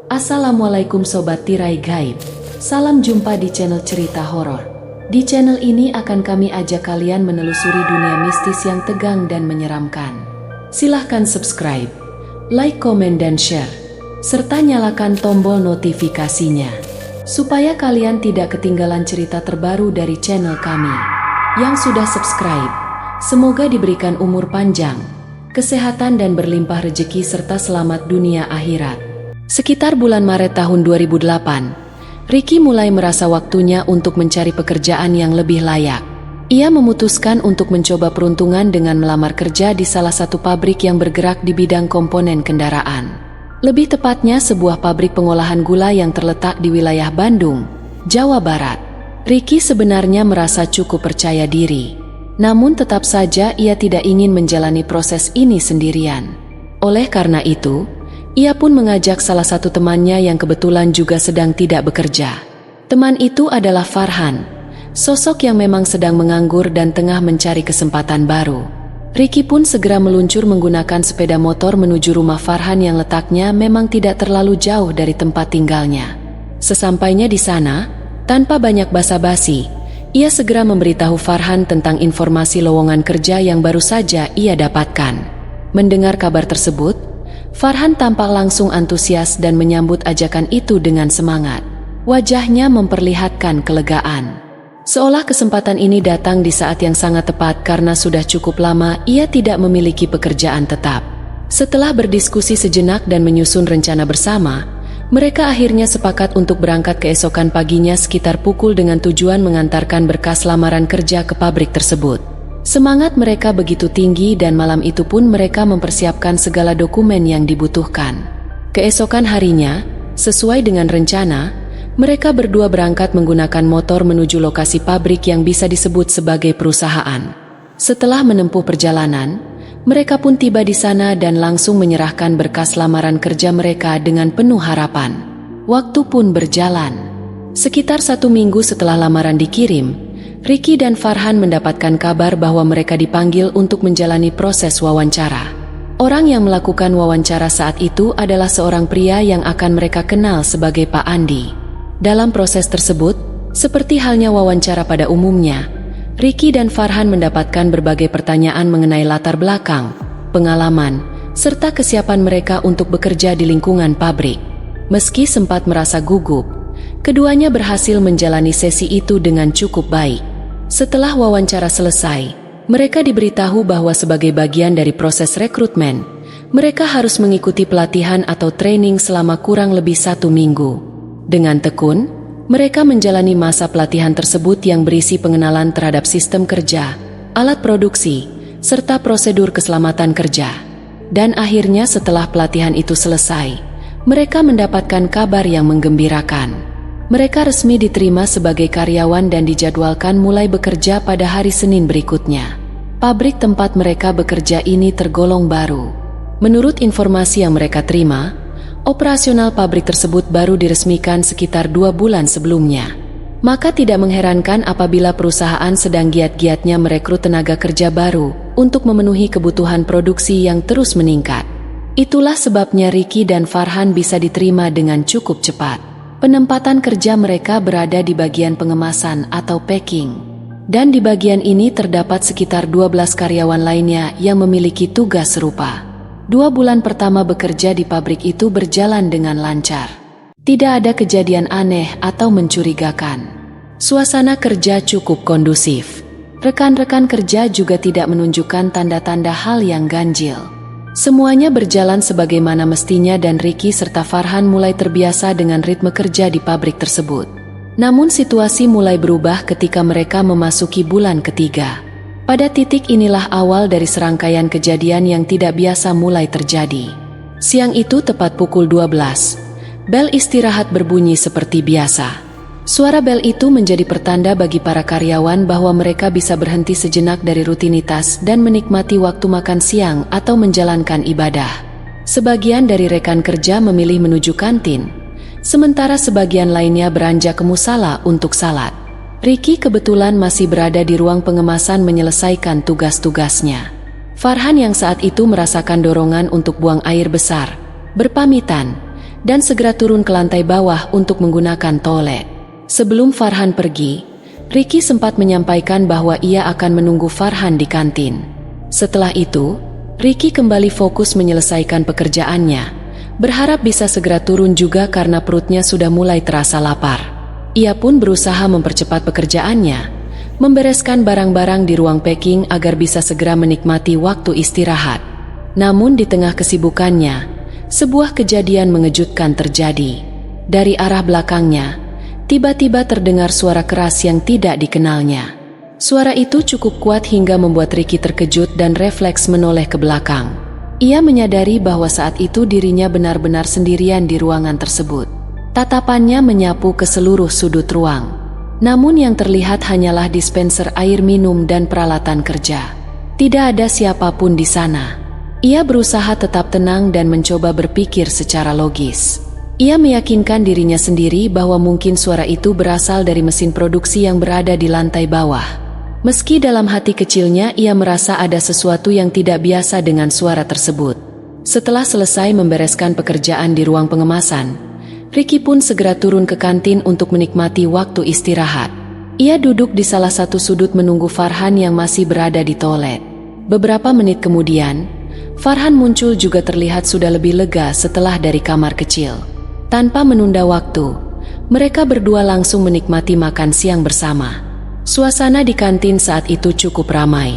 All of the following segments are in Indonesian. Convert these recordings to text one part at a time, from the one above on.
Assalamualaikum Sobat Tirai Gaib. Salam jumpa di channel cerita horor. Di channel ini akan kami ajak kalian menelusuri dunia mistis yang tegang dan menyeramkan. Silahkan subscribe, like, komen, dan share, serta nyalakan tombol notifikasinya, supaya kalian tidak ketinggalan cerita terbaru dari channel kami. Yang sudah subscribe, semoga diberikan umur panjang, kesehatan, dan berlimpah rezeki serta selamat dunia akhirat. Sekitar bulan Maret tahun 2008, Ricky mulai merasa waktunya untuk mencari pekerjaan yang lebih layak. Ia memutuskan untuk mencoba peruntungan dengan melamar kerja di salah satu pabrik yang bergerak di bidang komponen kendaraan. Lebih tepatnya sebuah pabrik pengolahan gula yang terletak di wilayah Bandung, Jawa Barat. Ricky sebenarnya merasa cukup percaya diri. Namun tetap saja ia tidak ingin menjalani proses ini sendirian. Oleh karena itu, ia pun mengajak salah satu temannya yang kebetulan juga sedang tidak bekerja. Teman itu adalah Farhan, sosok yang memang sedang menganggur dan tengah mencari kesempatan baru. Ricky pun segera meluncur menggunakan sepeda motor menuju rumah Farhan yang letaknya memang tidak terlalu jauh dari tempat tinggalnya. Sesampainya di sana, tanpa banyak basa-basi, ia segera memberitahu Farhan tentang informasi lowongan kerja yang baru saja ia dapatkan. Mendengar kabar tersebut, Farhan tampak langsung antusias dan menyambut ajakan itu dengan semangat. Wajahnya memperlihatkan kelegaan. Seolah kesempatan ini datang di saat yang sangat tepat karena sudah cukup lama ia tidak memiliki pekerjaan tetap. Setelah berdiskusi sejenak dan menyusun rencana bersama, mereka akhirnya sepakat untuk berangkat keesokan paginya sekitar pukul dengan tujuan mengantarkan berkas lamaran kerja ke pabrik tersebut. Semangat mereka begitu tinggi dan malam itu pun mereka mempersiapkan segala dokumen yang dibutuhkan. Keesokan harinya, sesuai dengan rencana, mereka berdua berangkat menggunakan motor menuju lokasi pabrik yang bisa disebut sebagai perusahaan. Setelah menempuh perjalanan, mereka pun tiba di sana dan langsung menyerahkan berkas lamaran kerja mereka dengan penuh harapan. Waktu pun berjalan. Sekitar 1 minggu setelah lamaran dikirim, Ricky dan Farhan mendapatkan kabar bahwa mereka dipanggil untuk menjalani proses wawancara. Orang yang melakukan wawancara saat itu adalah seorang pria yang akan mereka kenal sebagai Pak Andi. Dalam proses tersebut, seperti halnya wawancara pada umumnya, Ricky dan Farhan mendapatkan berbagai pertanyaan mengenai latar belakang, pengalaman, serta kesiapan mereka untuk bekerja di lingkungan pabrik. Meski sempat merasa gugup, keduanya berhasil menjalani sesi itu dengan cukup baik. Setelah wawancara selesai, mereka diberitahu bahwa sebagai bagian dari proses rekrutmen, mereka harus mengikuti pelatihan atau training selama kurang lebih 1 minggu. Dengan tekun, mereka menjalani masa pelatihan tersebut yang berisi pengenalan terhadap sistem kerja, alat produksi, serta prosedur keselamatan kerja. Dan akhirnya setelah pelatihan itu selesai, mereka mendapatkan kabar yang menggembirakan. Mereka resmi diterima sebagai karyawan dan dijadwalkan mulai bekerja pada hari Senin berikutnya. Pabrik tempat mereka bekerja ini tergolong baru. Menurut informasi yang mereka terima, operasional pabrik tersebut baru diresmikan sekitar 2 bulan sebelumnya. Maka tidak mengherankan apabila perusahaan sedang giat-giatnya merekrut tenaga kerja baru untuk memenuhi kebutuhan produksi yang terus meningkat. Itulah sebabnya Ricky dan Farhan bisa diterima dengan cukup cepat. Penempatan kerja mereka berada di bagian pengemasan atau packing. Dan di bagian ini terdapat sekitar 12 karyawan lainnya yang memiliki tugas serupa. 2 bulan pertama bekerja di pabrik itu berjalan dengan lancar. Tidak ada kejadian aneh atau mencurigakan. Suasana kerja cukup kondusif. Rekan-rekan kerja juga tidak menunjukkan tanda-tanda hal yang ganjil. Semuanya berjalan sebagaimana mestinya dan Ricky serta Farhan mulai terbiasa dengan ritme kerja di pabrik tersebut. Namun situasi mulai berubah ketika mereka memasuki bulan ketiga. Pada titik inilah awal dari serangkaian kejadian yang tidak biasa mulai terjadi. Siang itu tepat pukul 12, bel istirahat berbunyi seperti biasa. Suara bel itu menjadi pertanda bagi para karyawan bahwa mereka bisa berhenti sejenak dari rutinitas dan menikmati waktu makan siang atau menjalankan ibadah. Sebagian dari rekan kerja memilih menuju kantin, sementara sebagian lainnya beranjak ke musala untuk salat. Ricky kebetulan masih berada di ruang pengemasan menyelesaikan tugas-tugasnya. Farhan yang saat itu merasakan dorongan untuk buang air besar, berpamitan, dan segera turun ke lantai bawah untuk menggunakan toilet. Sebelum Farhan pergi, Ricky sempat menyampaikan bahwa ia akan menunggu Farhan di kantin. Setelah itu, Ricky kembali fokus menyelesaikan pekerjaannya, berharap bisa segera turun juga karena perutnya sudah mulai terasa lapar. Ia pun berusaha mempercepat pekerjaannya, membereskan barang-barang di ruang packing agar bisa segera menikmati waktu istirahat. Namun di tengah kesibukannya, sebuah kejadian mengejutkan terjadi. Dari arah belakangnya, tiba-tiba terdengar suara keras yang tidak dikenalnya. Suara itu cukup kuat hingga membuat Ricky terkejut dan refleks menoleh ke belakang. Ia menyadari bahwa saat itu dirinya benar-benar sendirian di ruangan tersebut. Tatapannya menyapu ke seluruh sudut ruang. Namun yang terlihat hanyalah dispenser air minum dan peralatan kerja. Tidak ada siapapun di sana. Ia berusaha tetap tenang dan mencoba berpikir secara logis. Ia meyakinkan dirinya sendiri bahwa mungkin suara itu berasal dari mesin produksi yang berada di lantai bawah. Meski dalam hati kecilnya ia merasa ada sesuatu yang tidak biasa dengan suara tersebut. Setelah selesai membereskan pekerjaan di ruang pengemasan, Ricky pun segera turun ke kantin untuk menikmati waktu istirahat. Ia duduk di salah satu sudut menunggu Farhan yang masih berada di toilet. Beberapa menit kemudian, Farhan muncul juga terlihat sudah lebih lega setelah dari kamar kecil. Tanpa menunda waktu, mereka berdua langsung menikmati makan siang bersama. Suasana di kantin saat itu cukup ramai.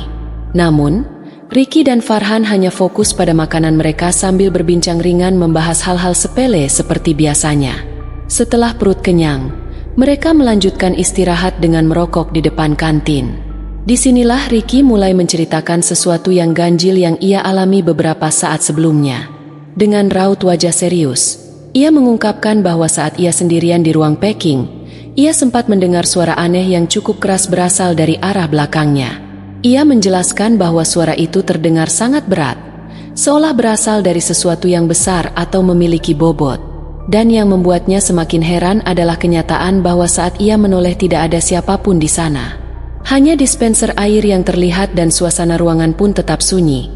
Namun, Ricky dan Farhan hanya fokus pada makanan mereka sambil berbincang ringan membahas hal-hal sepele seperti biasanya. Setelah perut kenyang, mereka melanjutkan istirahat dengan merokok di depan kantin. Disinilah Ricky mulai menceritakan sesuatu yang ganjil yang ia alami beberapa saat sebelumnya. Dengan raut wajah serius, ia mengungkapkan bahwa saat ia sendirian di ruang packing, ia sempat mendengar suara aneh yang cukup keras berasal dari arah belakangnya. Ia menjelaskan bahwa suara itu terdengar sangat berat, seolah berasal dari sesuatu yang besar atau memiliki bobot. Dan yang membuatnya semakin heran adalah kenyataan bahwa saat ia menoleh tidak ada siapapun di sana. Hanya dispenser air yang terlihat dan suasana ruangan pun tetap sunyi.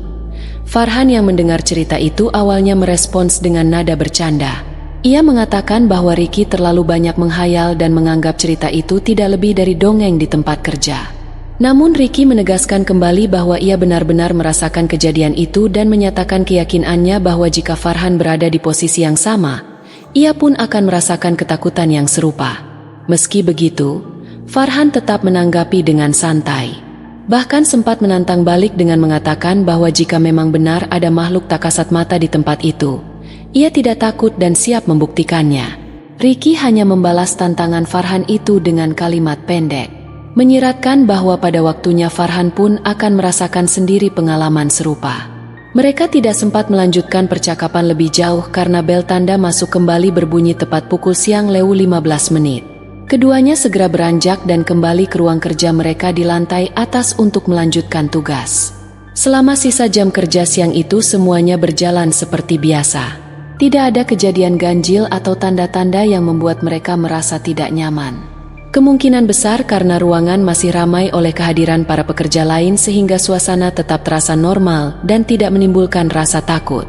Farhan yang mendengar cerita itu awalnya merespons dengan nada bercanda. Ia mengatakan bahwa Ricky terlalu banyak menghayal dan menganggap cerita itu tidak lebih dari dongeng di tempat kerja. Namun Ricky menegaskan kembali bahwa ia benar-benar merasakan kejadian itu dan menyatakan keyakinannya bahwa jika Farhan berada di posisi yang sama, ia pun akan merasakan ketakutan yang serupa. Meski begitu, Farhan tetap menanggapi dengan santai. Bahkan sempat menantang balik dengan mengatakan bahwa jika memang benar ada makhluk tak kasat mata di tempat itu, ia tidak takut dan siap membuktikannya. Ricky hanya membalas tantangan Farhan itu dengan kalimat pendek, menyiratkan bahwa pada waktunya Farhan pun akan merasakan sendiri pengalaman serupa. Mereka tidak sempat melanjutkan percakapan lebih jauh karena bel tanda masuk kembali berbunyi tepat pukul siang lewat 15 menit. Keduanya segera beranjak dan kembali ke ruang kerja mereka di lantai atas untuk melanjutkan tugas. Selama sisa jam kerja siang itu semuanya berjalan seperti biasa. Tidak ada kejadian ganjil atau tanda-tanda yang membuat mereka merasa tidak nyaman. Kemungkinan besar karena ruangan masih ramai oleh kehadiran para pekerja lain sehingga suasana tetap terasa normal dan tidak menimbulkan rasa takut.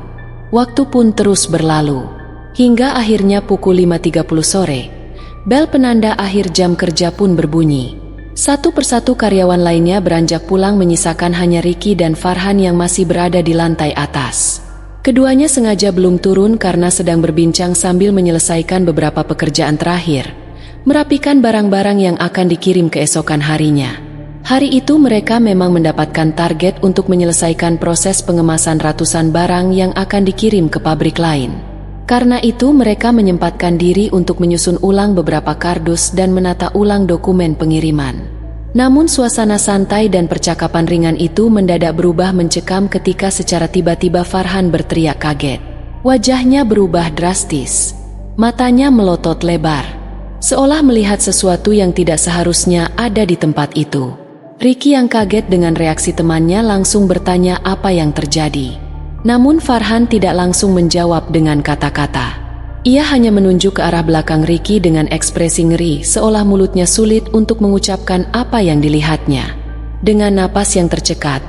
Waktu pun terus berlalu. Hingga akhirnya pukul 5.30 sore, bel penanda akhir jam kerja pun berbunyi. Satu persatu karyawan lainnya beranjak pulang menyisakan hanya Ricky dan Farhan yang masih berada di lantai atas. Keduanya sengaja belum turun karena sedang berbincang sambil menyelesaikan beberapa pekerjaan terakhir, merapikan barang-barang yang akan dikirim keesokan harinya. Hari itu mereka memang mendapatkan target untuk menyelesaikan proses pengemasan ratusan barang yang akan dikirim ke pabrik lain. Karena itu mereka menyempatkan diri untuk menyusun ulang beberapa kardus dan menata ulang dokumen pengiriman. Namun suasana santai dan percakapan ringan itu mendadak berubah mencekam ketika secara tiba-tiba Farhan berteriak kaget. Wajahnya berubah drastis. Matanya melotot lebar, seolah melihat sesuatu yang tidak seharusnya ada di tempat itu. Ricky yang kaget dengan reaksi temannya langsung bertanya apa yang terjadi. Namun Farhan tidak langsung menjawab dengan kata-kata. Ia hanya menunjuk ke arah belakang Ricky dengan ekspresi ngeri, seolah mulutnya sulit untuk mengucapkan apa yang dilihatnya. Dengan napas yang tercekat,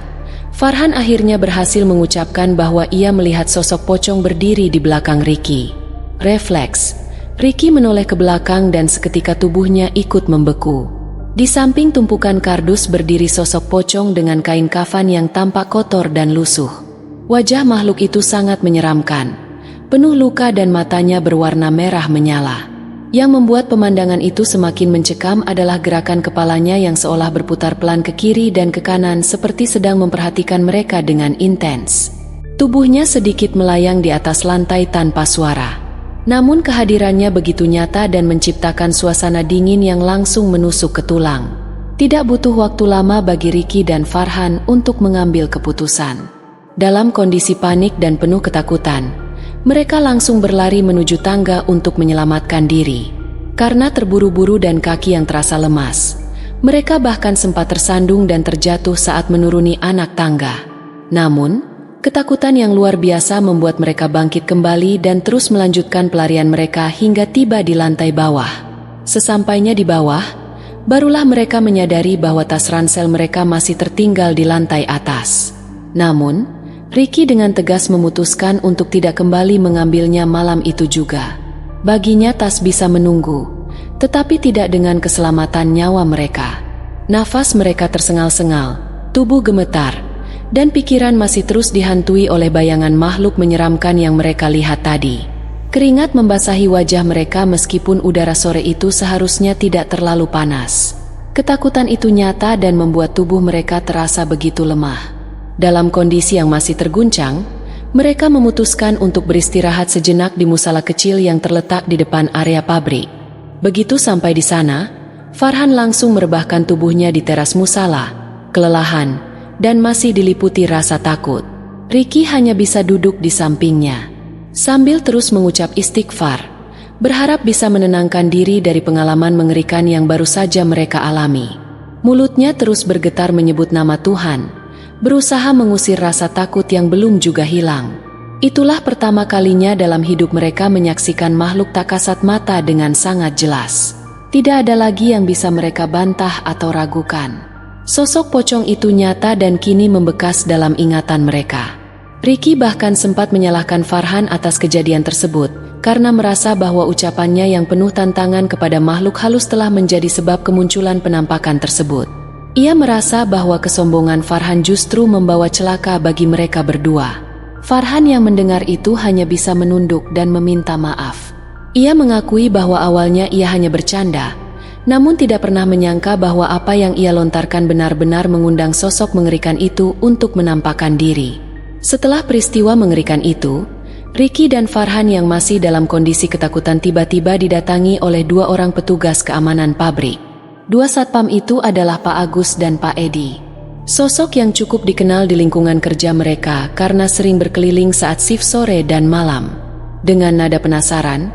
Farhan akhirnya berhasil mengucapkan bahwa ia melihat sosok pocong berdiri di belakang Ricky. Refleks, Ricky menoleh ke belakang dan seketika tubuhnya ikut membeku. Di samping tumpukan kardus berdiri sosok pocong dengan kain kafan yang tampak kotor dan lusuh. Wajah makhluk itu sangat menyeramkan, penuh luka dan matanya berwarna merah menyala. Yang membuat pemandangan itu semakin mencekam adalah gerakan kepalanya yang seolah berputar pelan ke kiri dan ke kanan seperti sedang memperhatikan mereka dengan intens. Tubuhnya sedikit melayang di atas lantai tanpa suara. Namun kehadirannya begitu nyata dan menciptakan suasana dingin yang langsung menusuk ke tulang. Tidak butuh waktu lama bagi Ricky dan Farhan untuk mengambil keputusan. Dalam kondisi panik dan penuh ketakutan, mereka langsung berlari menuju tangga untuk menyelamatkan diri. Karena terburu-buru dan kaki yang terasa lemas, mereka bahkan sempat tersandung dan terjatuh saat menuruni anak tangga. Namun, ketakutan yang luar biasa membuat mereka bangkit kembali dan terus melanjutkan pelarian mereka hingga tiba di lantai bawah. Sesampainya di bawah, barulah mereka menyadari bahwa tas ransel mereka masih tertinggal di lantai atas. Namun, Ricky dengan tegas memutuskan untuk tidak kembali mengambilnya malam itu juga. Baginya tas bisa menunggu, tetapi tidak dengan keselamatan nyawa mereka. Nafas mereka tersengal-sengal, tubuh gemetar, dan pikiran masih terus dihantui oleh bayangan makhluk menyeramkan yang mereka lihat tadi. Keringat membasahi wajah mereka meskipun udara sore itu seharusnya tidak terlalu panas. Ketakutan itu nyata dan membuat tubuh mereka terasa begitu lemah. Dalam kondisi yang masih terguncang, mereka memutuskan untuk beristirahat sejenak di musala kecil yang terletak di depan area pabrik. Begitu sampai di sana, Farhan langsung merebahkan tubuhnya di teras musala, kelelahan, dan masih diliputi rasa takut. Ricky hanya bisa duduk di sampingnya, sambil terus mengucap istighfar, berharap bisa menenangkan diri dari pengalaman mengerikan yang baru saja mereka alami. Mulutnya terus bergetar menyebut nama Tuhan, berusaha mengusir rasa takut yang belum juga hilang. Itulah pertama kalinya dalam hidup mereka menyaksikan makhluk tak kasat mata dengan sangat jelas. Tidak ada lagi yang bisa mereka bantah atau ragukan. Sosok pocong itu nyata dan kini membekas dalam ingatan mereka. Ricky bahkan sempat menyalahkan Farhan atas kejadian tersebut, karena merasa bahwa ucapannya yang penuh tantangan kepada makhluk halus telah menjadi sebab kemunculan penampakan tersebut. Ia merasa bahwa kesombongan Farhan justru membawa celaka bagi mereka berdua. Farhan yang mendengar itu hanya bisa menunduk dan meminta maaf. Ia mengakui bahwa awalnya ia hanya bercanda, namun tidak pernah menyangka bahwa apa yang ia lontarkan benar-benar mengundang sosok mengerikan itu untuk menampakkan diri. Setelah peristiwa mengerikan itu, Ricky dan Farhan yang masih dalam kondisi ketakutan tiba-tiba didatangi oleh dua orang petugas keamanan pabrik. Dua satpam itu adalah Pak Agus dan Pak Edi. Sosok yang cukup dikenal di lingkungan kerja mereka karena sering berkeliling saat shift sore dan malam. Dengan nada penasaran,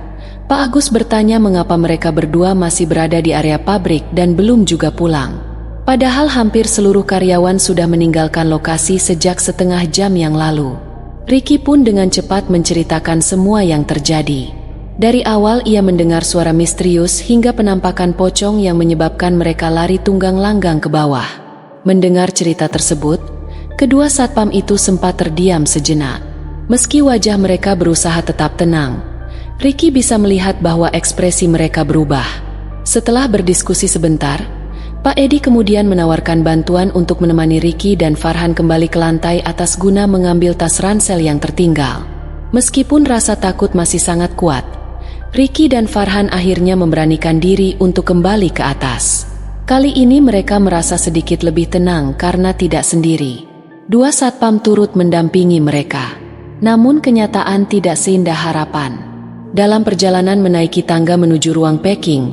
Pak Agus bertanya mengapa mereka berdua masih berada di area pabrik dan belum juga pulang. Padahal hampir seluruh karyawan sudah meninggalkan lokasi sejak setengah jam yang lalu. Ricky pun dengan cepat menceritakan semua yang terjadi. Dari awal ia mendengar suara misterius hingga penampakan pocong yang menyebabkan mereka lari tunggang langgang ke bawah. Mendengar cerita tersebut, kedua satpam itu sempat terdiam sejenak. Meski wajah mereka berusaha tetap tenang, Ricky bisa melihat bahwa ekspresi mereka berubah. Setelah berdiskusi sebentar, Pak Edi kemudian menawarkan bantuan untuk menemani Ricky dan Farhan kembali ke lantai atas guna mengambil tas ransel yang tertinggal. Meskipun rasa takut masih sangat kuat, Ricky dan Farhan akhirnya memberanikan diri untuk kembali ke atas. Kali ini mereka merasa sedikit lebih tenang karena tidak sendiri. Dua satpam turut mendampingi mereka. Namun kenyataan tidak seindah harapan. Dalam perjalanan menaiki tangga menuju ruang packing,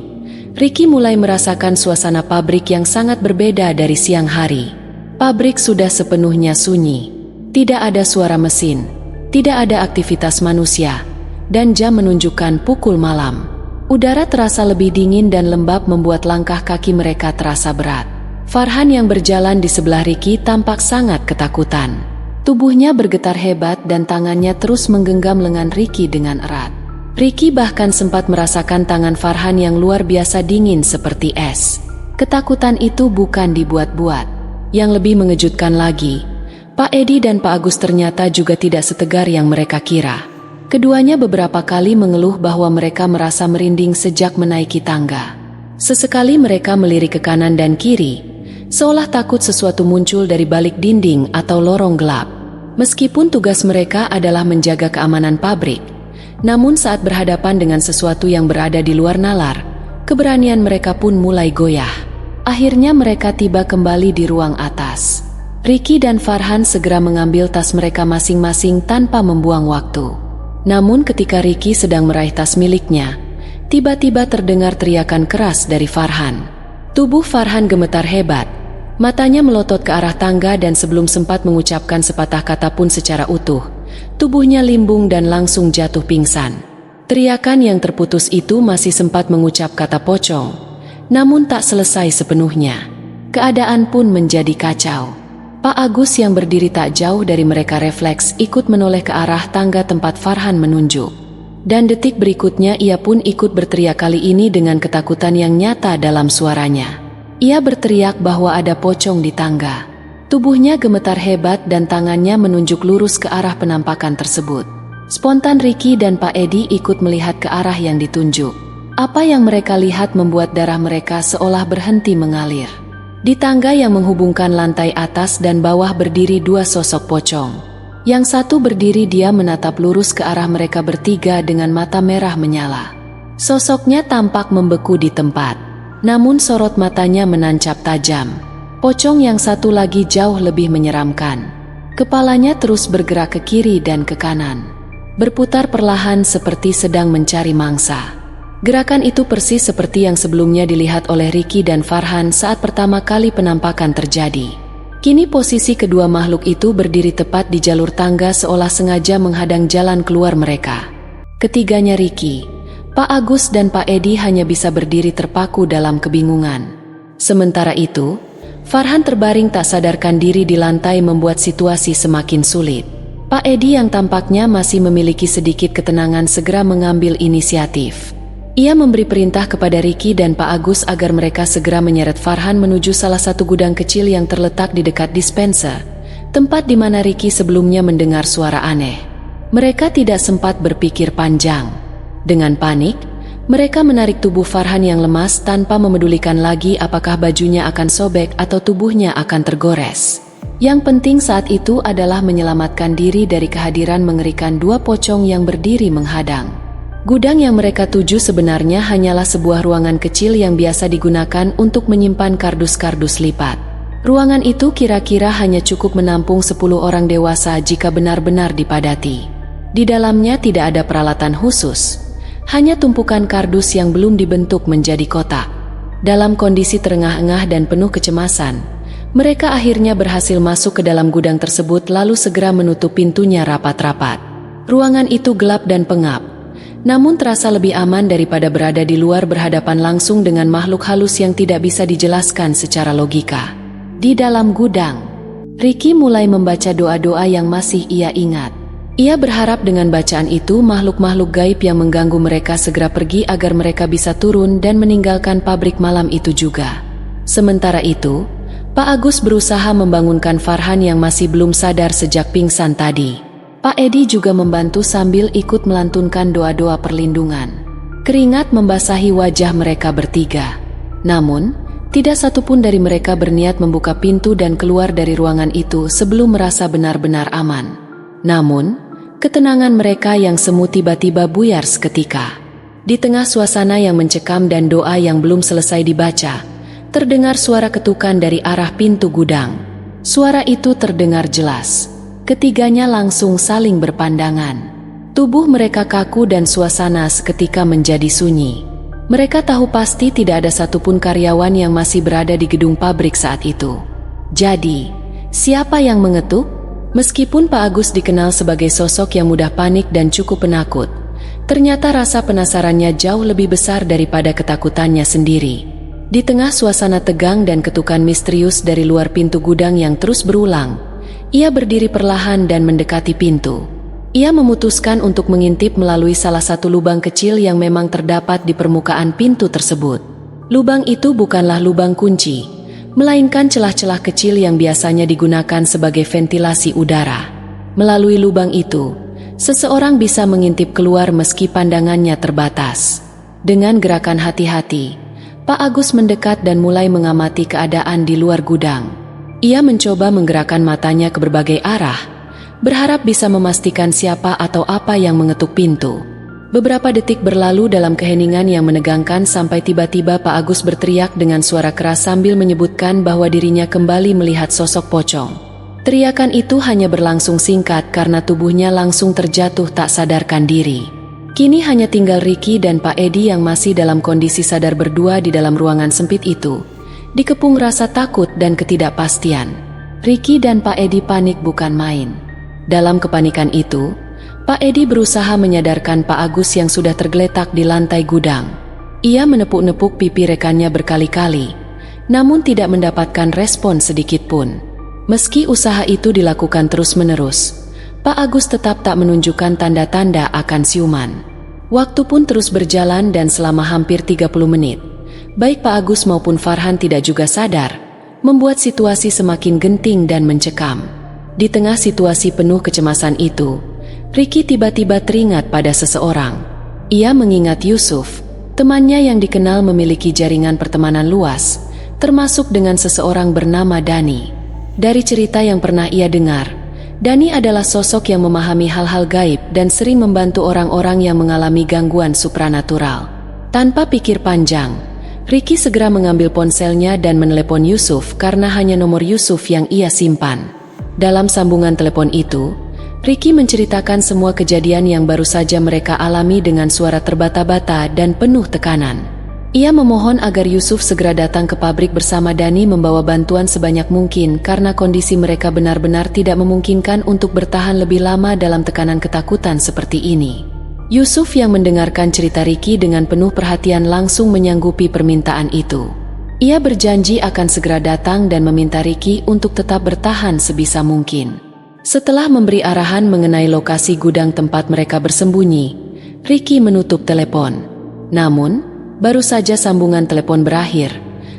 Ricky mulai merasakan suasana pabrik yang sangat berbeda dari siang hari. Pabrik sudah sepenuhnya sunyi. Tidak ada suara mesin, tidak ada aktivitas manusia, dan jam menunjukkan pukul malam. Udara terasa lebih dingin dan lembab membuat langkah kaki mereka terasa berat. Farhan yang berjalan di sebelah Ricky tampak sangat ketakutan. Tubuhnya bergetar hebat dan tangannya terus menggenggam lengan Ricky dengan erat. Ricky bahkan sempat merasakan tangan Farhan yang luar biasa dingin seperti es. Ketakutan itu bukan dibuat-buat. Yang lebih mengejutkan lagi, Pak Edi dan Pak Agus ternyata juga tidak setegar yang mereka kira. Keduanya beberapa kali mengeluh bahwa mereka merasa merinding sejak menaiki tangga. Sesekali mereka melirik ke kanan dan kiri, seolah takut sesuatu muncul dari balik dinding atau lorong gelap. Meskipun tugas mereka adalah menjaga keamanan pabrik, namun saat berhadapan dengan sesuatu yang berada di luar nalar, keberanian mereka pun mulai goyah. Akhirnya mereka tiba kembali di ruang atas. Ricky dan Farhan segera mengambil tas mereka masing-masing tanpa membuang waktu. Namun ketika Ricky sedang meraih tas miliknya, tiba-tiba terdengar teriakan keras dari Farhan. Tubuh Farhan gemetar hebat, matanya melotot ke arah tangga dan sebelum sempat mengucapkan sepatah kata pun secara utuh, tubuhnya limbung dan langsung jatuh pingsan. Teriakan yang terputus itu masih sempat mengucap kata pocong, namun tak selesai sepenuhnya. Keadaan pun menjadi kacau. Pak Agus yang berdiri tak jauh dari mereka refleks ikut menoleh ke arah tangga tempat Farhan menunjuk. Dan detik berikutnya ia pun ikut berteriak, kali ini dengan ketakutan yang nyata dalam suaranya. Ia berteriak bahwa ada pocong di tangga. Tubuhnya gemetar hebat dan tangannya menunjuk lurus ke arah penampakan tersebut. Spontan Ricky dan Pak Edi ikut melihat ke arah yang ditunjuk. Apa yang mereka lihat membuat darah mereka seolah berhenti mengalir. Di tangga yang menghubungkan lantai atas dan bawah berdiri dua sosok pocong. Yang satu berdiri dia menatap lurus ke arah mereka bertiga dengan mata merah menyala. Sosoknya tampak membeku di tempat, namun sorot matanya menancap tajam. Pocong yang satu lagi jauh lebih menyeramkan. Kepalanya terus bergerak ke kiri dan ke kanan, berputar perlahan seperti sedang mencari mangsa. Gerakan itu persis seperti yang sebelumnya dilihat oleh Ricky dan Farhan saat pertama kali penampakan terjadi. Kini posisi kedua makhluk itu berdiri tepat di jalur tangga seolah sengaja menghadang jalan keluar mereka. Ketiganya Ricky, Pak Agus dan Pak Edi hanya bisa berdiri terpaku dalam kebingungan. Sementara itu, Farhan terbaring tak sadarkan diri di lantai membuat situasi semakin sulit. Pak Edi yang tampaknya masih memiliki sedikit ketenangan segera mengambil inisiatif. Ia memberi perintah kepada Ricky dan Pak Agus agar mereka segera menyeret Farhan menuju salah satu gudang kecil yang terletak di dekat dispenser, tempat di mana Ricky sebelumnya mendengar suara aneh. Mereka tidak sempat berpikir panjang. Dengan panik, mereka menarik tubuh Farhan yang lemas tanpa memedulikan lagi apakah bajunya akan sobek atau tubuhnya akan tergores. Yang penting saat itu adalah menyelamatkan diri dari kehadiran mengerikan dua pocong yang berdiri menghadang. Gudang yang mereka tuju sebenarnya hanyalah sebuah ruangan kecil yang biasa digunakan untuk menyimpan kardus-kardus lipat. Ruangan itu kira-kira hanya cukup menampung 10 orang dewasa jika benar-benar dipadati. Di dalamnya tidak ada peralatan khusus, hanya tumpukan kardus yang belum dibentuk menjadi kotak. Dalam kondisi terengah-engah dan penuh kecemasan, mereka akhirnya berhasil masuk ke dalam gudang tersebut lalu segera menutup pintunya rapat-rapat. Ruangan itu gelap dan pengap, namun terasa lebih aman daripada berada di luar berhadapan langsung dengan makhluk halus yang tidak bisa dijelaskan secara logika. Di dalam gudang, Ricky mulai membaca doa-doa yang masih ia ingat. Ia berharap dengan bacaan itu makhluk-makhluk gaib yang mengganggu mereka segera pergi agar mereka bisa turun dan meninggalkan pabrik malam itu juga. Sementara itu, Pak Agus berusaha membangunkan Farhan yang masih belum sadar sejak pingsan tadi. Pak Edi juga membantu sambil ikut melantunkan doa-doa perlindungan. Keringat membasahi wajah mereka bertiga. Namun, tidak satupun dari mereka berniat membuka pintu dan keluar dari ruangan itu sebelum merasa benar-benar aman. Namun, ketenangan mereka yang semu tiba-tiba buyar seketika. Di tengah suasana yang mencekam dan doa yang belum selesai dibaca, terdengar suara ketukan dari arah pintu gudang. Suara itu terdengar jelas. Ketiganya langsung saling berpandangan. Tubuh mereka kaku dan suasana seketika menjadi sunyi. Mereka tahu pasti tidak ada satupun karyawan yang masih berada di gedung pabrik saat itu. Jadi, siapa yang mengetuk? Meskipun Pak Agus dikenal sebagai sosok yang mudah panik dan cukup penakut, ternyata rasa penasarannya jauh lebih besar daripada ketakutannya sendiri. Di tengah suasana tegang dan ketukan misterius dari luar pintu gudang yang terus berulang, ia berdiri perlahan dan mendekati pintu. Ia memutuskan untuk mengintip melalui salah satu lubang kecil yang memang terdapat di permukaan pintu tersebut. Lubang itu bukanlah lubang kunci, melainkan celah-celah kecil yang biasanya digunakan sebagai ventilasi udara. Melalui lubang itu, Seseorang bisa mengintip keluar meski pandangannya terbatas. Dengan gerakan hati-hati, Pak Agus mendekat dan mulai mengamati keadaan di luar gudang. Ia mencoba menggerakkan matanya ke berbagai arah, berharap bisa memastikan siapa atau apa yang mengetuk pintu. Beberapa detik berlalu dalam keheningan yang menegangkan sampai tiba-tiba Pak Agus berteriak dengan suara keras sambil menyebutkan bahwa dirinya kembali melihat sosok pocong. Teriakan itu hanya berlangsung singkat karena tubuhnya langsung terjatuh tak sadarkan diri. Kini hanya tinggal Ricky dan Pak Edi yang masih dalam kondisi sadar berdua di dalam ruangan sempit itu. Dikepung rasa takut dan ketidakpastian. Ricky dan Pak Edi panik bukan main. Dalam kepanikan itu, Pak Edi berusaha menyadarkan Pak Agus yang sudah tergeletak di lantai gudang. Ia menepuk-nepuk pipi rekannya berkali-kali, namun tidak mendapatkan respon sedikit pun. Meski usaha itu dilakukan terus-menerus, Pak Agus tetap tak menunjukkan tanda-tanda akan siuman. Waktu pun terus berjalan dan selama hampir 30 menit, baik Pak Agus maupun Farhan tidak juga sadar, membuat situasi semakin genting dan mencekam. Di tengah situasi penuh kecemasan itu, Ricky tiba-tiba teringat pada seseorang. Ia mengingat Yusuf, temannya yang dikenal memiliki jaringan pertemanan luas, termasuk dengan seseorang bernama Dani. Dari cerita yang pernah ia dengar, Dani adalah sosok yang memahami hal-hal gaib dan sering membantu orang-orang yang mengalami gangguan supranatural. Tanpa pikir panjang, Ricky segera mengambil ponselnya dan menelepon Yusuf karena hanya nomor Yusuf yang ia simpan. Dalam sambungan telepon itu, Ricky menceritakan semua kejadian yang baru saja mereka alami dengan suara terbata-bata dan penuh tekanan. Ia memohon agar Yusuf segera datang ke pabrik bersama Dani membawa bantuan sebanyak mungkin karena kondisi mereka benar-benar tidak memungkinkan untuk bertahan lebih lama dalam tekanan ketakutan seperti ini. Yusuf yang mendengarkan cerita Ricky dengan penuh perhatian langsung menyanggupi permintaan itu. Ia berjanji akan segera datang dan meminta Ricky untuk tetap bertahan sebisa mungkin. Setelah memberi arahan mengenai lokasi gudang tempat mereka bersembunyi, Ricky menutup telepon. Namun, baru saja sambungan telepon berakhir,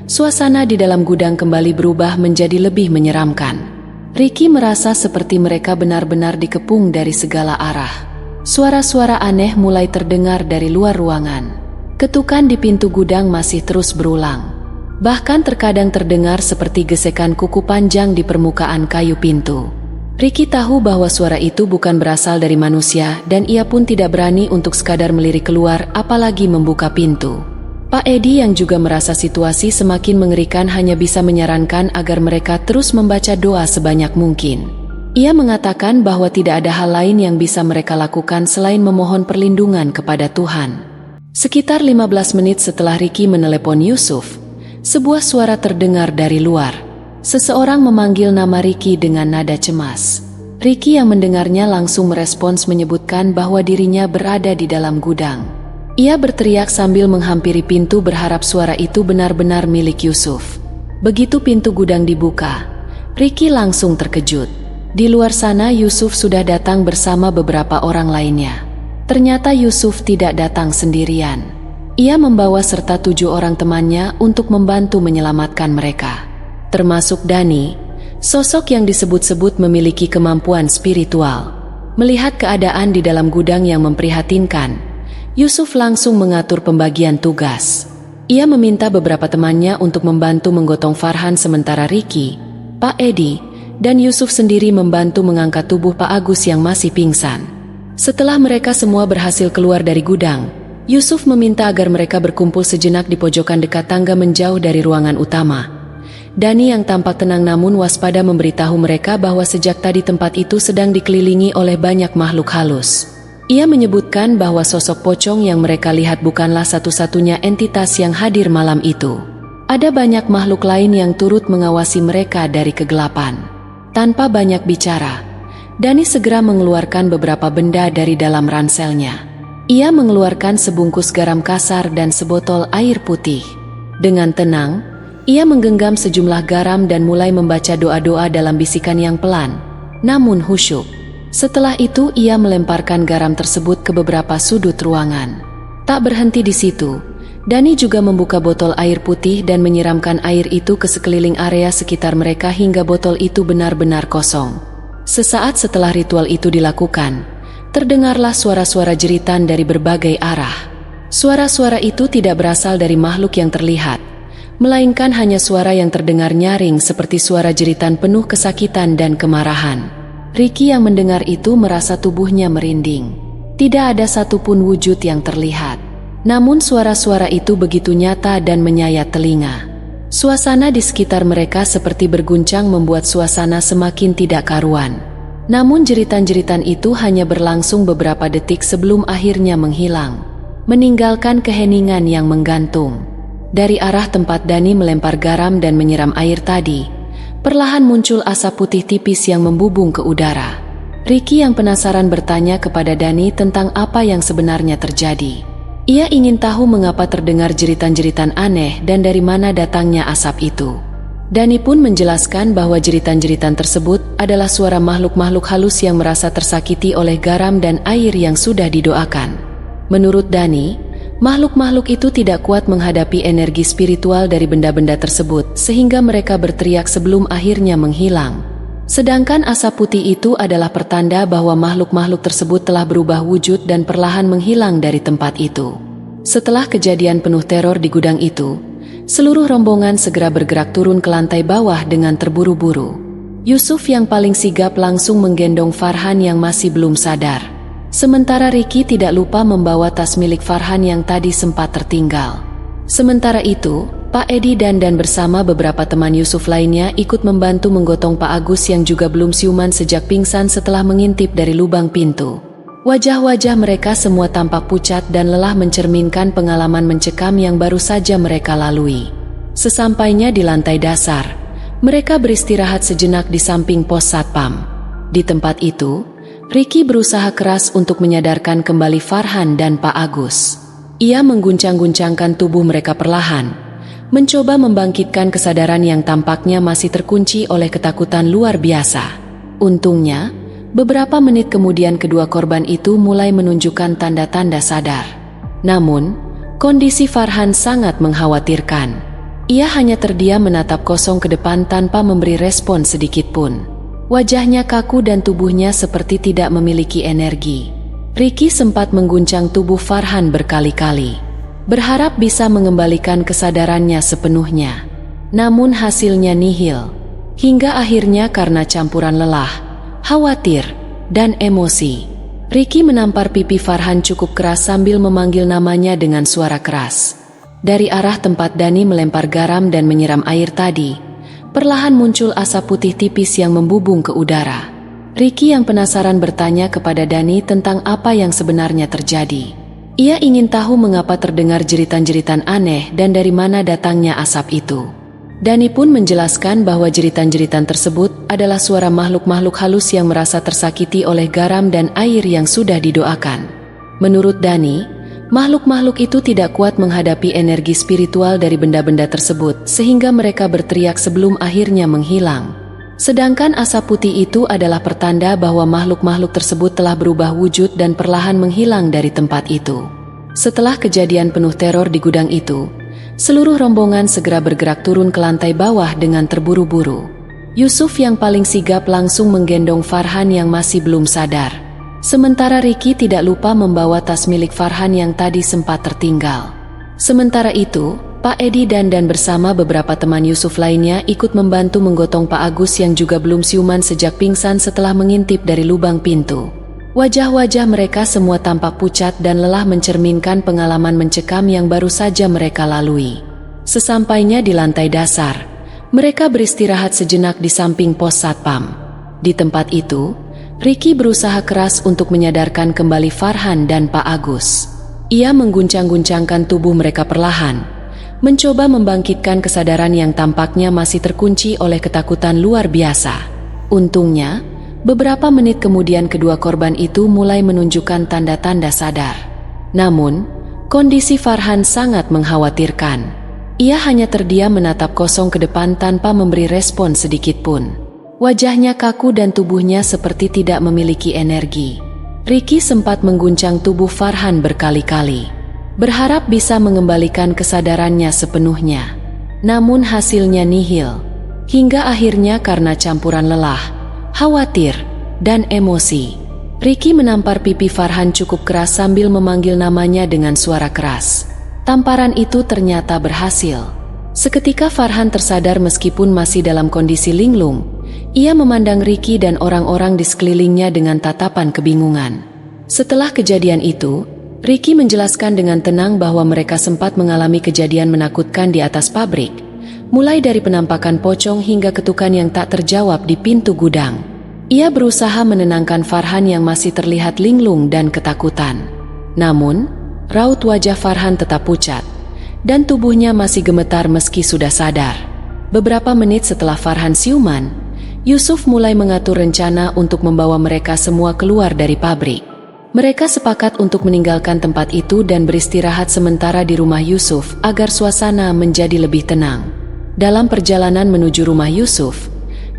suasana di dalam gudang kembali berubah menjadi lebih menyeramkan. Ricky merasa seperti mereka benar-benar dikepung dari segala arah. Suara-suara aneh mulai terdengar dari luar ruangan. Ketukan di pintu gudang masih terus berulang. Bahkan terkadang terdengar seperti gesekan kuku panjang di permukaan kayu pintu. Ricky tahu bahwa suara itu bukan berasal dari manusia dan ia pun tidak berani untuk sekadar melirik keluar apalagi membuka pintu. Pak Edi yang juga merasa situasi semakin mengerikan hanya bisa menyarankan agar mereka terus membaca doa sebanyak mungkin. Ia mengatakan bahwa tidak ada hal lain yang bisa mereka lakukan selain memohon perlindungan kepada Tuhan. Sekitar 15 menit setelah Ricky menelepon Yusuf, sebuah suara terdengar dari luar. Seseorang memanggil nama Ricky dengan nada cemas. Ricky yang mendengarnya langsung merespons menyebutkan bahwa dirinya berada di dalam gudang. Ia berteriak sambil menghampiri pintu berharap suara itu benar-benar milik Yusuf. Begitu pintu gudang dibuka, Ricky langsung terkejut. Di luar sana Yusuf sudah datang bersama beberapa orang lainnya. Ternyata Yusuf tidak datang sendirian. Ia membawa serta 7 orang temannya untuk membantu menyelamatkan mereka. Termasuk Dani, sosok yang disebut-sebut memiliki kemampuan spiritual. Melihat keadaan di dalam gudang yang memprihatinkan, Yusuf langsung mengatur pembagian tugas. Ia meminta beberapa temannya untuk membantu menggotong Farhan sementara Ricky, Pak Edi, dan Yusuf sendiri membantu mengangkat tubuh Pak Agus yang masih pingsan. Setelah mereka semua berhasil keluar dari gudang, Yusuf meminta agar mereka berkumpul sejenak di pojokan dekat tangga menjauh dari ruangan utama. Dani yang tampak tenang namun waspada memberitahu mereka bahwa sejak tadi tempat itu sedang dikelilingi oleh banyak makhluk halus. Ia menyebutkan bahwa sosok pocong yang mereka lihat bukanlah satu-satunya entitas yang hadir malam itu. Ada banyak makhluk lain yang turut mengawasi mereka dari kegelapan. Tanpa banyak bicara, Dani segera mengeluarkan beberapa benda dari dalam ranselnya. Ia mengeluarkan sebungkus garam kasar dan sebotol air putih. Dengan tenang, ia menggenggam sejumlah garam dan mulai membaca doa-doa dalam bisikan yang pelan, namun khusyuk. Setelah itu ia melemparkan garam tersebut ke beberapa sudut ruangan. Tak berhenti di situ, Dani juga membuka botol air putih dan menyiramkan air itu ke sekeliling area sekitar mereka hingga botol itu benar-benar kosong. Sesaat setelah ritual itu dilakukan, terdengarlah suara-suara jeritan dari berbagai arah. Suara-suara itu tidak berasal dari makhluk yang terlihat, melainkan hanya suara yang terdengar nyaring seperti suara jeritan penuh kesakitan dan kemarahan. Ricky yang mendengar itu merasa tubuhnya merinding. Tidak ada satupun wujud yang terlihat. Namun suara-suara itu begitu nyata dan menyayat telinga. Suasana di sekitar mereka seperti berguncang membuat suasana semakin tidak karuan. Namun jeritan-jeritan itu hanya berlangsung beberapa detik sebelum akhirnya menghilang, meninggalkan keheningan yang menggantung. Dari arah tempat Dani melempar garam dan menyiram air tadi, perlahan muncul asap putih tipis yang membubung ke udara. Ricky yang penasaran bertanya kepada Dani tentang apa yang sebenarnya terjadi. Ia ingin tahu mengapa terdengar jeritan-jeritan aneh dan dari mana datangnya asap itu. Dani pun menjelaskan bahwa jeritan-jeritan tersebut adalah suara makhluk-makhluk halus yang merasa tersakiti oleh garam dan air yang sudah didoakan. Menurut Dani, makhluk-makhluk itu tidak kuat menghadapi energi spiritual dari benda-benda tersebut sehingga mereka berteriak sebelum akhirnya menghilang. Sedangkan asap putih itu adalah pertanda bahwa makhluk-makhluk tersebut telah berubah wujud dan perlahan menghilang dari tempat itu. Setelah kejadian penuh teror di gudang itu, seluruh rombongan segera bergerak turun ke lantai bawah dengan terburu-buru. Yusuf yang paling sigap langsung menggendong Farhan yang masih belum sadar. Sementara Ricky tidak lupa membawa tas milik Farhan yang tadi sempat tertinggal. Sementara itu, Pak Edi dan bersama beberapa teman Yusuf lainnya ikut membantu menggotong Pak Agus yang juga belum siuman sejak pingsan setelah mengintip dari lubang pintu. Wajah-wajah mereka semua tampak pucat dan lelah mencerminkan pengalaman mencekam yang baru saja mereka lalui. Sesampainya di lantai dasar, mereka beristirahat sejenak di samping pos satpam. Di tempat itu, Ricky berusaha keras untuk menyadarkan kembali Farhan dan Pak Agus. Ia mengguncang-guncangkan tubuh mereka perlahan, mencoba membangkitkan kesadaran yang tampaknya masih terkunci oleh ketakutan luar biasa. Untungnya, beberapa menit kemudian kedua korban itu mulai menunjukkan tanda-tanda sadar. Namun, kondisi Farhan sangat mengkhawatirkan. Ia hanya terdiam menatap kosong ke depan tanpa memberi respon sedikit pun. Wajahnya kaku dan tubuhnya seperti tidak memiliki energi. Ricky sempat mengguncang tubuh Farhan berkali-kali, berharap bisa mengembalikan kesadarannya sepenuhnya. Namun hasilnya nihil. Hingga akhirnya karena campuran lelah, khawatir, dan emosi, Ricky menampar pipi Farhan cukup keras sambil memanggil namanya dengan suara keras. Dari arah tempat Dani melempar garam dan menyiram air tadi, perlahan muncul asap putih tipis yang membubung ke udara. Ricky yang penasaran bertanya kepada Dani tentang apa yang sebenarnya terjadi. Ia ingin tahu mengapa terdengar jeritan-jeritan aneh dan dari mana datangnya asap itu. Dani pun menjelaskan bahwa jeritan-jeritan tersebut adalah suara makhluk-makhluk halus yang merasa tersakiti oleh garam dan air yang sudah didoakan. Menurut Dani, makhluk-makhluk itu tidak kuat menghadapi energi spiritual dari benda-benda tersebut sehingga mereka berteriak sebelum akhirnya menghilang. Sedangkan asap putih itu adalah pertanda bahwa makhluk-makhluk tersebut telah berubah wujud dan perlahan menghilang dari tempat itu. Setelah kejadian penuh teror di gudang itu, seluruh rombongan segera bergerak turun ke lantai bawah dengan terburu-buru. Yusuf yang paling sigap langsung menggendong Farhan yang masih belum sadar. Sementara Ricky tidak lupa membawa tas milik Farhan yang tadi sempat tertinggal. Sementara itu, Pak Edi dan bersama beberapa teman Yusuf lainnya ikut membantu menggotong Pak Agus yang juga belum siuman sejak pingsan setelah mengintip dari lubang pintu. Wajah-wajah mereka semua tampak pucat dan lelah mencerminkan pengalaman mencekam yang baru saja mereka lalui. Sesampainya di lantai dasar, mereka beristirahat sejenak di samping pos satpam. Di tempat itu, Ricky berusaha keras untuk menyadarkan kembali Farhan dan Pak Agus. Ia mengguncang-guncangkan tubuh mereka perlahan, mencoba membangkitkan kesadaran yang tampaknya masih terkunci oleh ketakutan luar biasa. Untungnya, beberapa menit kemudian kedua korban itu mulai menunjukkan tanda-tanda sadar. Namun, kondisi Farhan sangat mengkhawatirkan. Ia hanya terdiam menatap kosong ke depan tanpa memberi respon sedikit pun. Wajahnya kaku dan tubuhnya seperti tidak memiliki energi. Ricky sempat mengguncang tubuh Farhan berkali-kali, berharap bisa mengembalikan kesadarannya sepenuhnya. Namun hasilnya nihil. Hingga akhirnya karena campuran lelah, khawatir, dan emosi, Ricky menampar pipi Farhan cukup keras sambil memanggil namanya dengan suara keras. Tamparan itu ternyata berhasil. Seketika Farhan tersadar meskipun masih dalam kondisi linglung. Ia memandang Ricky dan orang-orang di sekelilingnya dengan tatapan kebingungan. Setelah kejadian itu, Ricky menjelaskan dengan tenang bahwa mereka sempat mengalami kejadian menakutkan di atas pabrik, mulai dari penampakan pocong hingga ketukan yang tak terjawab di pintu gudang. Ia berusaha menenangkan Farhan yang masih terlihat linglung dan ketakutan. Namun, raut wajah Farhan tetap pucat, dan tubuhnya masih gemetar meski sudah sadar. Beberapa menit setelah Farhan siuman, Yusuf mulai mengatur rencana untuk membawa mereka semua keluar dari pabrik. Mereka sepakat untuk meninggalkan tempat itu dan beristirahat sementara di rumah Yusuf agar suasana menjadi lebih tenang. Dalam perjalanan menuju rumah Yusuf,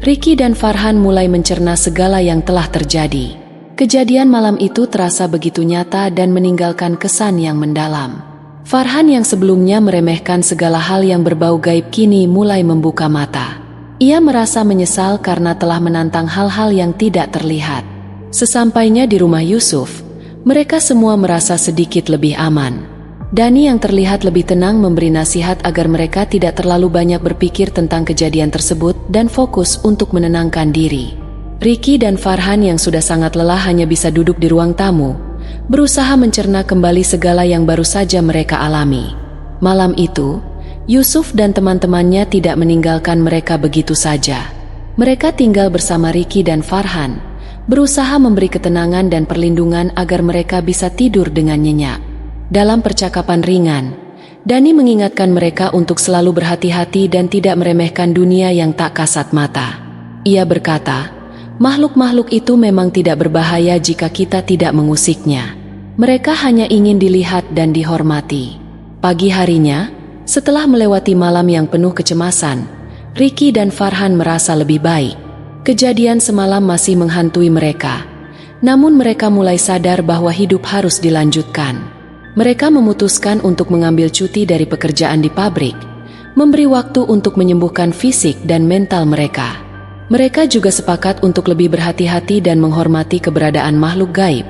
Ricky dan Farhan mulai mencerna segala yang telah terjadi. Kejadian malam itu terasa begitu nyata dan meninggalkan kesan yang mendalam. Farhan yang sebelumnya meremehkan segala hal yang berbau gaib kini mulai membuka mata. Ia merasa menyesal karena telah menantang hal-hal yang tidak terlihat. Sesampainya di rumah Yusuf, mereka semua merasa sedikit lebih aman. Dani yang terlihat lebih tenang memberi nasihat agar mereka tidak terlalu banyak berpikir tentang kejadian tersebut dan fokus untuk menenangkan diri. Ricky dan Farhan yang sudah sangat lelah hanya bisa duduk di ruang tamu, berusaha mencerna kembali segala yang baru saja mereka alami. Malam itu, Yusuf dan teman-temannya tidak meninggalkan mereka begitu saja. Mereka tinggal bersama Ricky dan Farhan, berusaha memberi ketenangan dan perlindungan agar mereka bisa tidur dengan nyenyak. Dalam percakapan ringan, Dani mengingatkan mereka untuk selalu berhati-hati dan tidak meremehkan dunia yang tak kasat mata. Ia berkata, makhluk-makhluk itu memang tidak berbahaya jika kita tidak mengusiknya. Mereka hanya ingin dilihat dan dihormati. Pagi harinya, setelah melewati malam yang penuh kecemasan, Ricky dan Farhan merasa lebih baik. Kejadian semalam masih menghantui mereka, namun mereka mulai sadar bahwa hidup harus dilanjutkan. Mereka memutuskan untuk mengambil cuti dari pekerjaan di pabrik, memberi waktu untuk menyembuhkan fisik dan mental mereka. Mereka juga sepakat untuk lebih berhati-hati dan menghormati keberadaan makhluk gaib,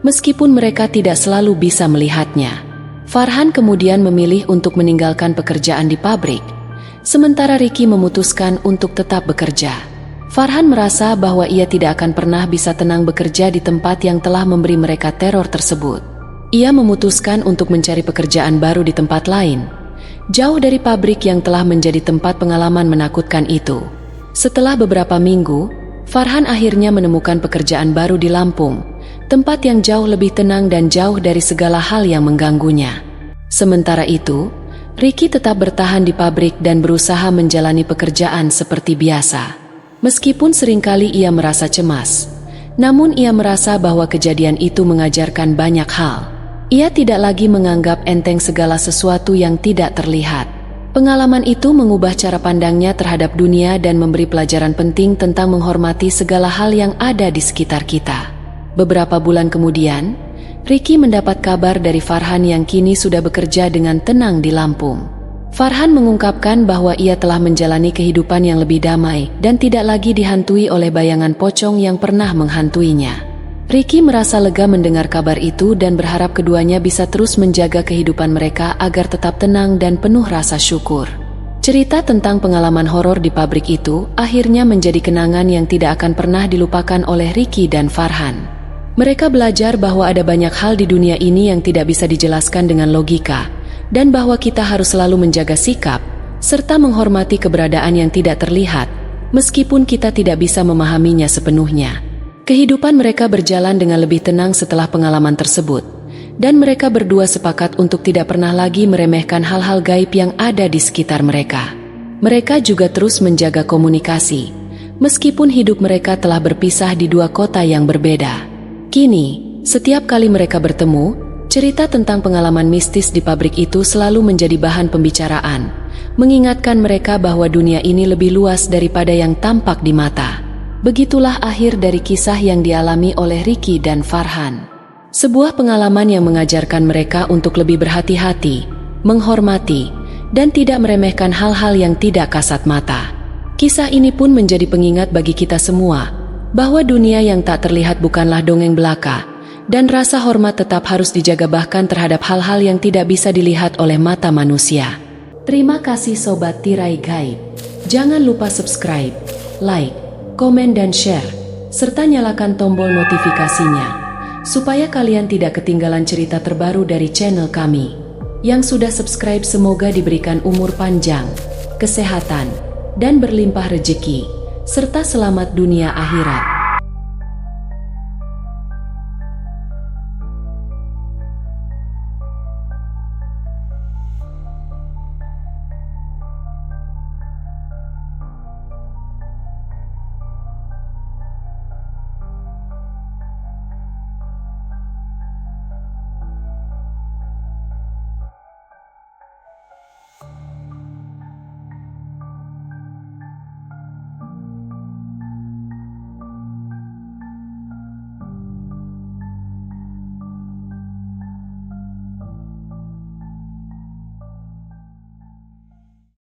meskipun mereka tidak selalu bisa melihatnya. Farhan kemudian memilih untuk meninggalkan pekerjaan di pabrik, sementara Ricky memutuskan untuk tetap bekerja. Farhan merasa bahwa ia tidak akan pernah bisa tenang bekerja di tempat yang telah memberi mereka teror tersebut. Ia memutuskan untuk mencari pekerjaan baru di tempat lain, jauh dari pabrik yang telah menjadi tempat pengalaman menakutkan itu. Setelah beberapa minggu, Farhan akhirnya menemukan pekerjaan baru di Lampung, tempat yang jauh lebih tenang dan jauh dari segala hal yang mengganggunya. Sementara itu, Ricky tetap bertahan di pabrik dan berusaha menjalani pekerjaan seperti biasa. Meskipun seringkali ia merasa cemas, namun ia merasa bahwa kejadian itu mengajarkan banyak hal. Ia tidak lagi menganggap enteng segala sesuatu yang tidak terlihat. Pengalaman itu mengubah cara pandangnya terhadap dunia dan memberi pelajaran penting tentang menghormati segala hal yang ada di sekitar kita. Beberapa bulan kemudian, Ricky mendapat kabar dari Farhan yang kini sudah bekerja dengan tenang di Lampung. Farhan mengungkapkan bahwa ia telah menjalani kehidupan yang lebih damai dan tidak lagi dihantui oleh bayangan pocong yang pernah menghantuinya. Ricky merasa lega mendengar kabar itu dan berharap keduanya bisa terus menjaga kehidupan mereka agar tetap tenang dan penuh rasa syukur. Cerita tentang pengalaman horor di pabrik itu akhirnya menjadi kenangan yang tidak akan pernah dilupakan oleh Ricky dan Farhan. Mereka belajar bahwa ada banyak hal di dunia ini yang tidak bisa dijelaskan dengan logika, dan bahwa kita harus selalu menjaga sikap, serta menghormati keberadaan yang tidak terlihat, meskipun kita tidak bisa memahaminya sepenuhnya. Kehidupan mereka berjalan dengan lebih tenang setelah pengalaman tersebut, dan mereka berdua sepakat untuk tidak pernah lagi meremehkan hal-hal gaib yang ada di sekitar mereka. Mereka juga terus menjaga komunikasi, meskipun hidup mereka telah berpisah di dua kota yang berbeda. Kini, setiap kali mereka bertemu, cerita tentang pengalaman mistis di pabrik itu selalu menjadi bahan pembicaraan, mengingatkan mereka bahwa dunia ini lebih luas daripada yang tampak di mata. Begitulah akhir dari kisah yang dialami oleh Ricky dan Farhan. Sebuah pengalaman yang mengajarkan mereka untuk lebih berhati-hati, menghormati, dan tidak meremehkan hal-hal yang tidak kasat mata. Kisah ini pun menjadi pengingat bagi kita semua, bahwa dunia yang tak terlihat bukanlah dongeng belaka, dan rasa hormat tetap harus dijaga bahkan terhadap hal-hal yang tidak bisa dilihat oleh mata manusia. Terima kasih Sobat Tirai Gaib. Jangan lupa subscribe, like, komen dan share, serta nyalakan tombol notifikasinya, supaya kalian tidak ketinggalan cerita terbaru dari channel kami. Yang sudah subscribe semoga diberikan umur panjang, kesehatan, dan berlimpah rezeki, serta selamat dunia akhirat.